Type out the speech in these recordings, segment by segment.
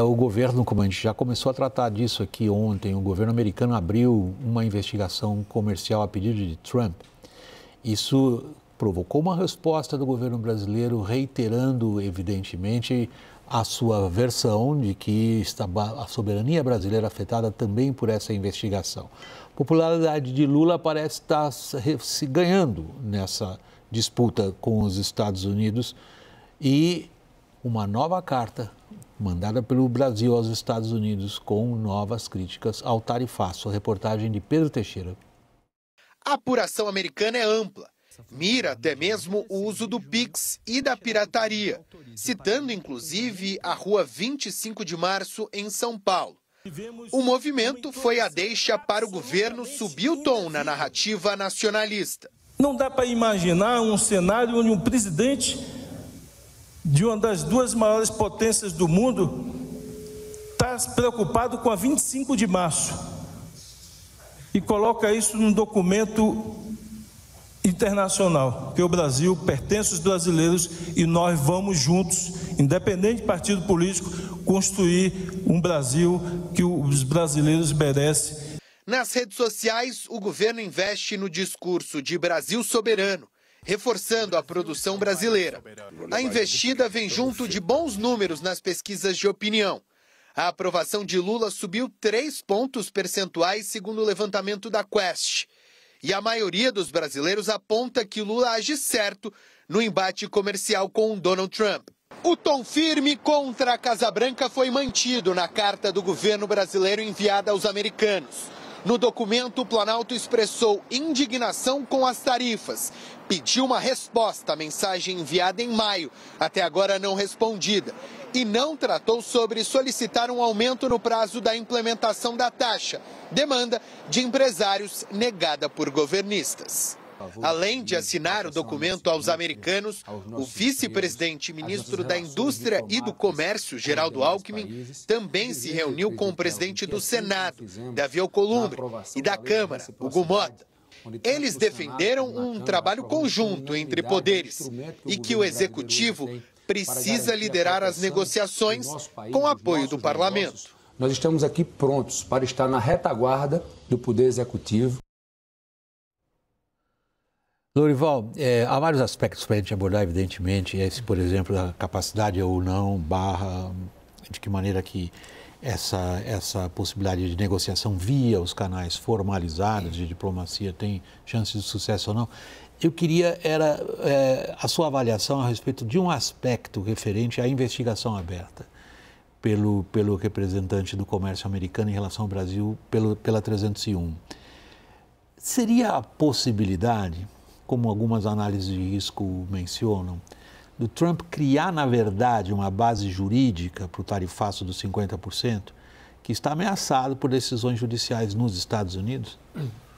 O governo, como a gente já começou a tratar disso aqui ontem, o governo americano abriu uma investigação comercial a pedido de Trump. Isso provocou uma resposta do governo brasileiro, reiterando, evidentemente, a sua versão de que a soberania brasileira afetada também por essa investigação. A popularidade de Lula parece estar se ganhando nessa disputa com os Estados Unidos e uma nova carta mandada pelo Brasil aos Estados Unidos com novas críticas ao tarifaço. A reportagem de Pedro Teixeira. A apuração americana é ampla. Mira até mesmo o uso do Pix e da pirataria, citando inclusive a Rua 25 de Março, em São Paulo. O movimento foi a deixa para o governo subir o tom na narrativa nacionalista. Não dá para imaginar um cenário onde um presidente de uma das duas maiores potências do mundo está preocupado com a 25 de março e coloca isso num documento internacional, que o Brasil pertence aos brasileiros e nós vamos juntos, independente de partido político, construir um Brasil que os brasileiros merecem. Nas redes sociais, o governo investe no discurso de Brasil soberano, reforçando a produção brasileira. A investida vem junto de bons números nas pesquisas de opinião. A aprovação de Lula subiu 3 pontos percentuais, segundo o levantamento da Quest. E a maioria dos brasileiros aponta que Lula age certo no embate comercial com Donald Trump. O tom firme contra a Casa Branca foi mantido na carta do governo brasileiro enviada aos americanos. No documento, o Planalto expressou indignação com as tarifas, pediu uma resposta à mensagem enviada em maio, até agora não respondida, e não tratou sobre solicitar um aumento no prazo da implementação da taxa, demanda de empresários negada por governistas. Além de assinar o documento aos americanos, o vice-presidente e ministro da Indústria e do Comércio, Geraldo Alckmin, também se reuniu com o presidente do Senado, Davi Alcolumbre, e da Câmara, Hugo Mota. Eles defenderam um trabalho conjunto entre poderes e que o Executivo precisa liderar as negociações com o apoio do Parlamento. Nós estamos aqui prontos para estar na retaguarda do Poder Executivo. Lorival, há vários aspectos para a gente abordar, evidentemente, esse, por exemplo, a capacidade ou não, de que maneira que essa possibilidade de negociação via os canais formalizados de diplomacia tem chances de sucesso ou não. Eu queria a sua avaliação a respeito de um aspecto referente à investigação aberta pelo representante do comércio americano em relação ao Brasil pela 301. Seria a possibilidade, como algumas análises de risco mencionam, do Trump criar, na verdade, uma base jurídica para o tarifaço dos 50%, que está ameaçado por decisões judiciais nos Estados Unidos?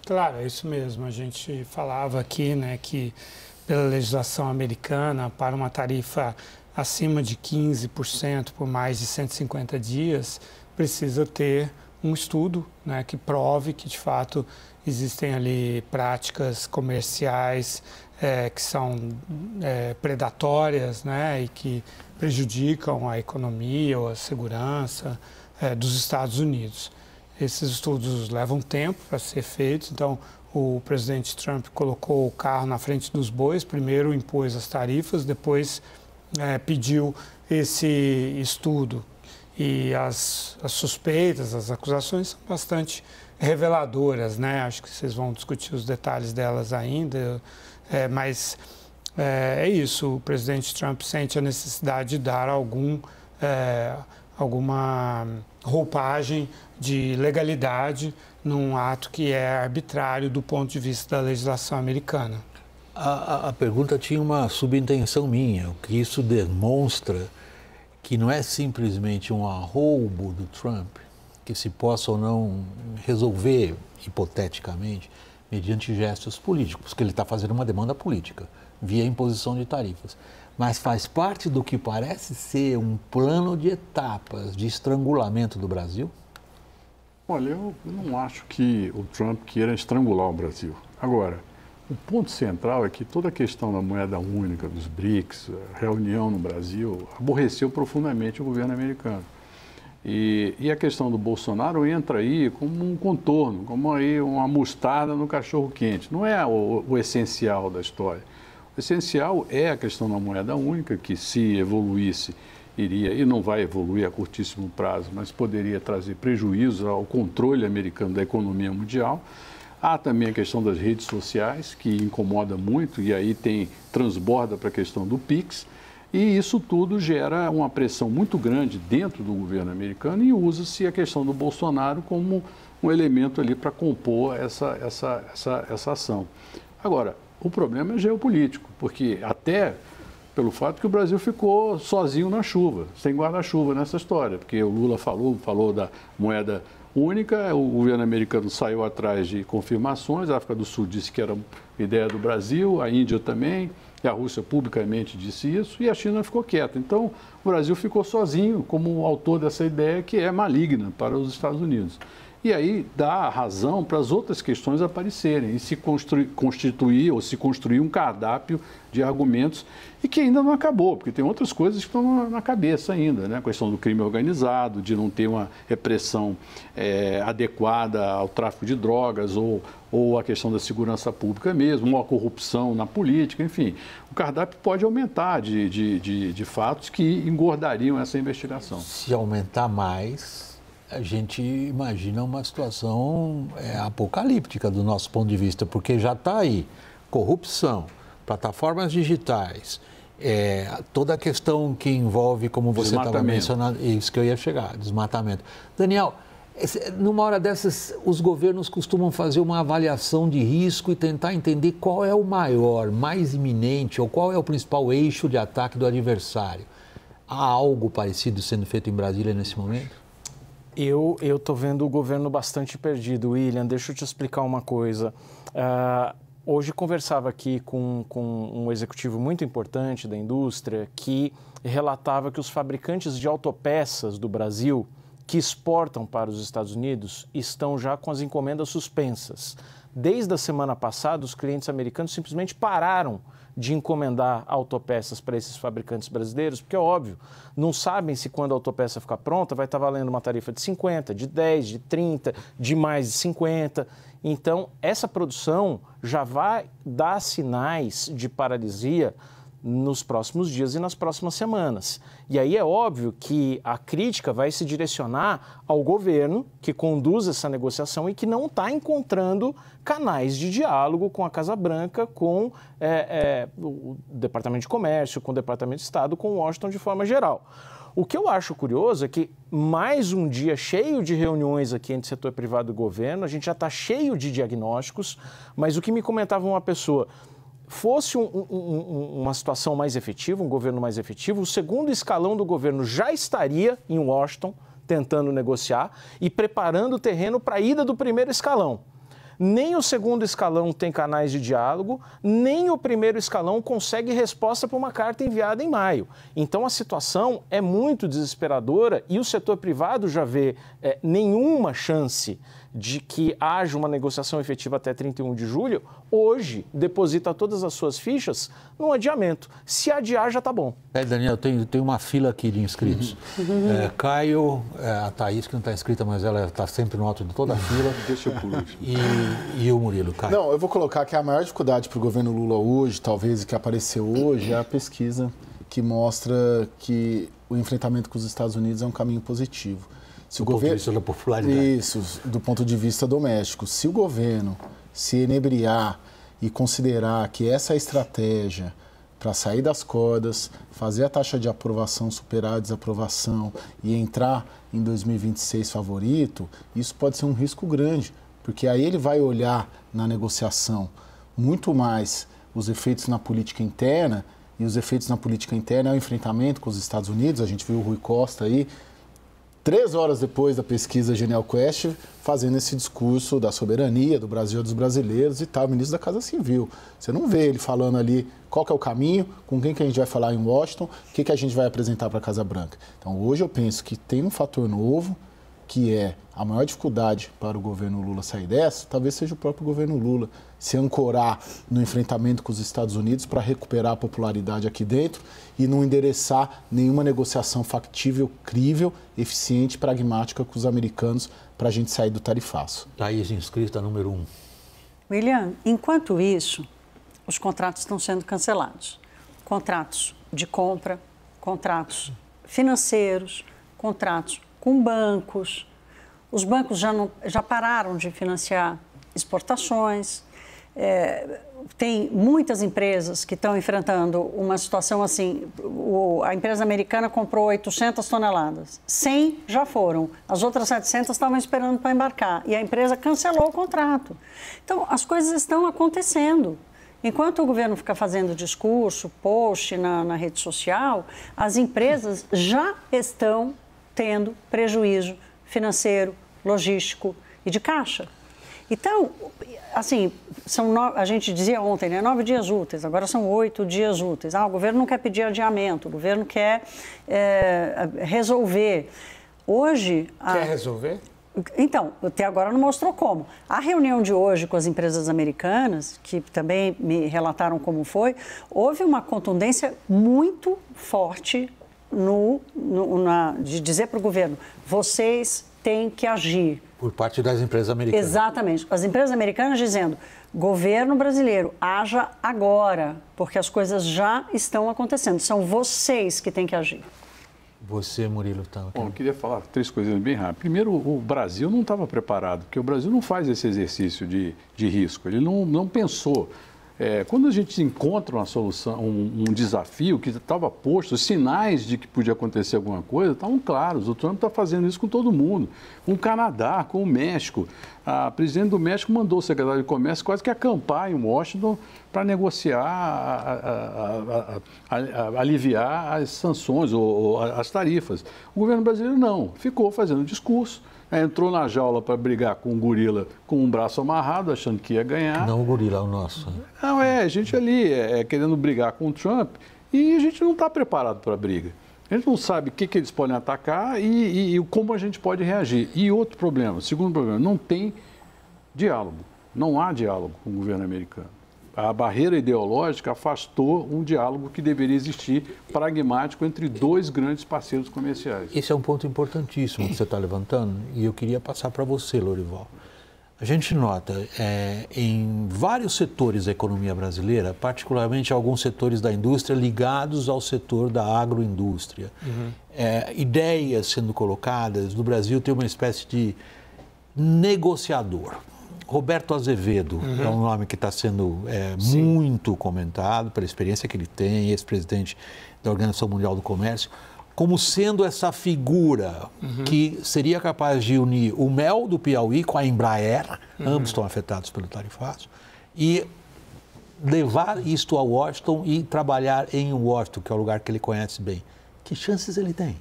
Claro, é isso mesmo. A gente falava aqui, né, que pela legislação americana, para uma tarifa acima de 15% por mais de 150 dias, precisa ter um estudo, né, que prove que, de fato, existem ali práticas comerciais que são predatórias, né, e que prejudicam a economia ou a segurança dos Estados Unidos. Esses estudos levam tempo para ser feitos, então o presidente Trump colocou o carro na frente dos bois, primeiro impôs as tarifas, depois pediu esse estudo. E as suspeitas, as acusações são bastante reveladoras, né? Acho que vocês vão discutir os detalhes delas ainda, mas é isso, o presidente Trump sente a necessidade de dar alguma roupagem de legalidade num ato que é arbitrário do ponto de vista da legislação americana. A pergunta tinha uma subintenção minha, o que isso demonstra que não é simplesmente um arroubo do Trump, que se possa ou não resolver, hipoteticamente, mediante gestos políticos, porque ele está fazendo uma demanda política, via imposição de tarifas. Mas faz parte do que parece ser um plano de etapas de estrangulamento do Brasil? Olha, eu não acho que o Trump queira estrangular o Brasil. Agora, o ponto central é que toda a questão da moeda única, dos BRICS, a reunião no Brasil, aborreceu profundamente o governo americano. E a questão do Bolsonaro entra aí como um contorno, como aí uma mostarda no cachorro-quente. Não é o essencial da história. O essencial é a questão da moeda única, que se evoluísse, iria, e não vai evoluir a curtíssimo prazo, mas poderia trazer prejuízo ao controle americano da economia mundial. Há também a questão das redes sociais, que incomoda muito, e aí transborda para a questão do PIX. E isso tudo gera uma pressão muito grande dentro do governo americano e usa-se a questão do Bolsonaro como um elemento ali para compor essa ação. Agora, o problema é geopolítico, porque até pelo fato que o Brasil ficou sozinho na chuva, sem guarda-chuva nessa história, porque o Lula falou da moeda única, o governo americano saiu atrás de confirmações, a África do Sul disse que era ideia do Brasil, a Índia também, e a Rússia publicamente disse isso, e a China ficou quieta. Então, o Brasil ficou sozinho como autor dessa ideia que é maligna para os Estados Unidos. E aí dá razão para as outras questões aparecerem e se constituir ou se construir um cardápio de argumentos e que ainda não acabou, porque tem outras coisas que estão na cabeça ainda, né? A questão do crime organizado, de não ter uma repressão adequada ao tráfico de drogas ou a questão da segurança pública mesmo, ou a corrupção na política, enfim. O cardápio pode aumentar de fatos que engordariam essa investigação. Se aumentar mais, a gente imagina uma situação apocalíptica do nosso ponto de vista, porque já está aí corrupção, plataformas digitais, toda a questão que envolve, como você estava mencionando, isso que eu ia chegar, desmatamento. Daniel, numa hora dessas, os governos costumam fazer uma avaliação de risco e tentar entender qual é o maior, mais iminente, ou qual é o principal eixo de ataque do adversário. Há algo parecido sendo feito em Brasília nesse momento? Eu estou vendo o governo bastante perdido, William. Deixa eu te explicar uma coisa. Hoje conversava aqui com um executivo muito importante da indústria que relatava que os fabricantes de autopeças do Brasil que exportam para os Estados Unidos estão já com as encomendas suspensas. Desde a semana passada, os clientes americanos simplesmente pararam de encomendar autopeças para esses fabricantes brasileiros, porque é óbvio, não sabem se quando a autopeça ficar pronta vai estar valendo uma tarifa de 50, de 10, de 30, de mais de 50. Então, essa produção já vai dar sinais de paralisia nos próximos dias e nas próximas semanas. E aí é óbvio que a crítica vai se direcionar ao governo que conduz essa negociação e que não está encontrando canais de diálogo com a Casa Branca, com o Departamento de Comércio, com o Departamento de Estado, com Washington de forma geral. O que eu acho curioso é que mais um dia cheio de reuniões aqui entre setor privado e governo, a gente já está cheio de diagnósticos, mas o que me comentava uma pessoa, fosse uma situação mais efetiva, um governo mais efetivo, o segundo escalão do governo já estaria em Washington tentando negociar e preparando o terreno para a ida do primeiro escalão. Nem o segundo escalão tem canais de diálogo, nem o primeiro escalão consegue resposta para uma carta enviada em maio. Então a situação é muito desesperadora e o setor privado já vê nenhuma chance de que haja uma negociação efetiva até 31 de julho, hoje deposita todas as suas fichas num adiamento. Se adiar, já está bom. Daniel, tem uma fila aqui de inscritos. Caio, a Thaís, que não está inscrita, mas ela está sempre no alto de toda a fila. Deixa eu por último. E o Murilo, Caio? Não, eu vou colocar que a maior dificuldade para o governo Lula hoje, talvez, que apareceu hoje, é a pesquisa que mostra que o enfrentamento com os Estados Unidos é um caminho positivo. Se o governo, ponto de vista da popularidade. Isso, do ponto de vista doméstico. Se o governo se enebriar e considerar que essa é a estratégia para sair das cordas, fazer a taxa de aprovação superar a desaprovação e entrar em 2026 favorito, isso pode ser um risco grande, porque aí ele vai olhar na negociação muito mais os efeitos na política interna, e os efeitos na política interna é o enfrentamento com os Estados Unidos. A gente viu o Rui Costa aí, 3 horas depois da pesquisa Genial Quest, fazendo esse discurso da soberania, do Brasil dos brasileiros e tal, ministro da Casa Civil. Você não vê ele falando ali qual que é o caminho, com quem que a gente vai falar em Washington, o que a gente vai apresentar para a Casa Branca. Então, hoje eu penso que tem um fator novo, que é a maior dificuldade para o governo Lula sair dessa, talvez seja o próprio governo Lula se ancorar no enfrentamento com os Estados Unidos para recuperar a popularidade aqui dentro e não endereçar nenhuma negociação factível, crível, eficiente, pragmática com os americanos para a gente sair do tarifaço. Thaís, inscrita número 1. William, enquanto isso, os contratos estão sendo cancelados. Contratos de compra, contratos financeiros, contratos com bancos. Os bancos já pararam de financiar exportações. Tem muitas empresas que estão enfrentando uma situação assim. A empresa americana comprou 800 toneladas. 100 já foram. As outras 700 estavam esperando para embarcar. E a empresa cancelou o contrato. Então, as coisas estão acontecendo. Enquanto o governo fica fazendo discurso, post na rede social, as empresas já estão tendo prejuízo financeiro, logístico e de caixa. Então, assim, a gente dizia ontem, né, 9 dias úteis, agora são 8 dias úteis. O governo não quer pedir adiamento, o governo quer resolver. Hoje... Quer resolver? Então, até agora não mostrou como. A reunião de hoje com as empresas americanas, que também me relataram como foi, houve uma contundência muito forte de dizer para o governo, vocês têm que agir. Por parte das empresas americanas. Exatamente. As empresas americanas dizendo, governo brasileiro, haja agora, porque as coisas já estão acontecendo. São vocês que têm que agir. Você, Murilo, estava aqui. Bom, eu queria falar 3 coisas bem rápido. Primeiro, o Brasil não estava preparado, porque o Brasil não faz esse exercício de risco. Ele não pensou. Quando a gente encontra uma solução, um desafio que estava posto, os sinais de que podia acontecer alguma coisa estavam claros. O Trump está fazendo isso com todo mundo. Com o Canadá, com o México. A presidente do México mandou o secretário de Comércio quase que acampar em Washington para negociar, aliviar as sanções ou as tarifas. O governo brasileiro não, ficou fazendo discurso. Entrou na jaula para brigar com um gorila com um braço amarrado, achando que ia ganhar. Não o gorila, o nosso. Não, a gente ali querendo brigar com o Trump e a gente não está preparado para a briga. A gente não sabe o que eles podem atacar e como a gente pode reagir. E outro problema, segundo problema, não tem diálogo. Não há diálogo com o governo americano. A barreira ideológica afastou um diálogo que deveria existir pragmático entre 2 grandes parceiros comerciais. Esse é um ponto importantíssimo que você está levantando e eu queria passar para você, Lorival. A gente nota em vários setores da economia brasileira, particularmente alguns setores da indústria ligados ao setor da agroindústria, ideias sendo colocadas. No Brasil tem uma espécie de negociador. Roberto Azevedo é um nome que está sendo muito comentado pela experiência que ele tem, ex-presidente da Organização Mundial do Comércio, como sendo essa figura que seria capaz de unir o Mel do Piauí com a Embraer, ambos estão afetados pelo tarifaço, e levar isto a Washington e trabalhar em Washington, que é o lugar que ele conhece bem. Que chances ele tem?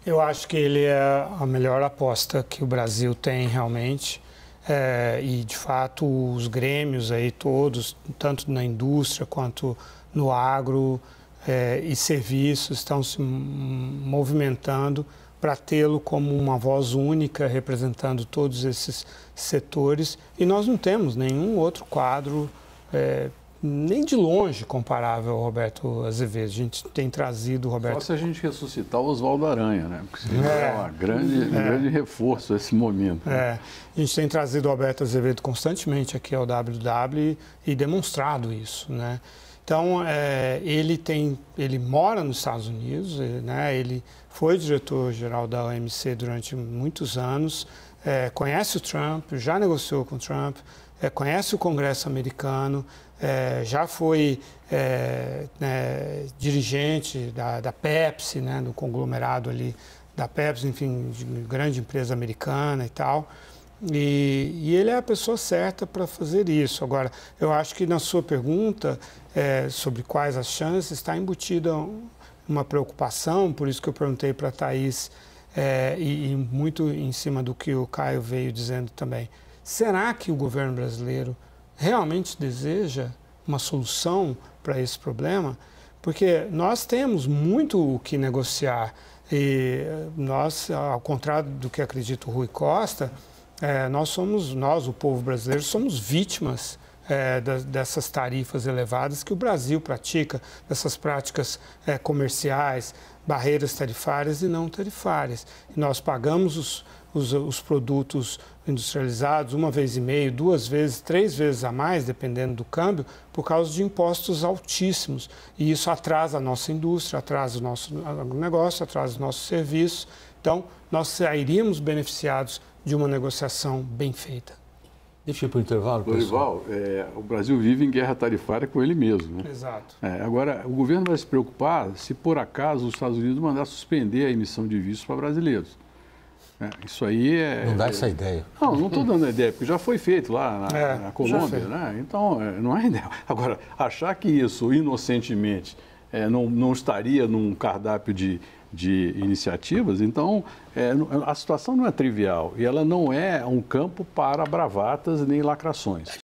Eu acho que ele é a melhor aposta que o Brasil tem realmente. E, de fato, os grêmios aí todos, tanto na indústria quanto no agro e serviços, estão se movimentando para tê-lo como uma voz única, representando todos esses setores. E nós não temos nenhum outro quadro, nem de longe comparável ao Roberto Azevedo. A gente tem trazido o Roberto... Só se a gente ressuscitar o Oswaldo Aranha, né? Porque seria um grande reforço esse momento. A gente tem trazido o Roberto Azevedo constantemente aqui ao WW e demonstrado isso, né? Então, ele mora nos Estados Unidos, né? Ele foi diretor-geral da OMC durante muitos anos, conhece o Trump, já negociou com o Trump, conhece o Congresso americano, já foi dirigente da Pepsi, né, do conglomerado ali da Pepsi, enfim, de grande empresa americana e tal. E ele é a pessoa certa para fazer isso. Agora, eu acho que na sua pergunta sobre quais as chances, está embutida uma preocupação, por isso que eu perguntei para a Thaís, e muito em cima do que o Caio veio dizendo também. Será que o governo brasileiro realmente deseja uma solução para esse problema? Porque nós temos muito o que negociar. E nós, ao contrário do que acredita o Rui Costa, nós, o povo brasileiro, somos vítimas dessas tarifas elevadas que o Brasil pratica, dessas práticas comerciais, barreiras tarifárias e não tarifárias. E nós pagamos os produtos industrializados 1,5 vez, 2 vezes, 3 vezes a mais, dependendo do câmbio, por causa de impostos altíssimos. E isso atrasa a nossa indústria, atrasa o nosso negócio, atrasa os nossos serviços. Então, nós sairíamos beneficiados de uma negociação bem feita. Deixa eu ir para o intervalo, pessoal. O Brasil vive em guerra tarifária com ele mesmo, né? Exato. Agora, o governo vai se preocupar se, por acaso, os Estados Unidos mandar suspender a emissão de vistos para brasileiros. Isso aí Não dá essa ideia. Não estou dando a ideia, porque já foi feito lá na Colômbia, né? Então, não é ideia. Agora, achar que isso, inocentemente, não estaria num cardápio de iniciativas, então a situação não é trivial e ela não é um campo para bravatas nem lacrações.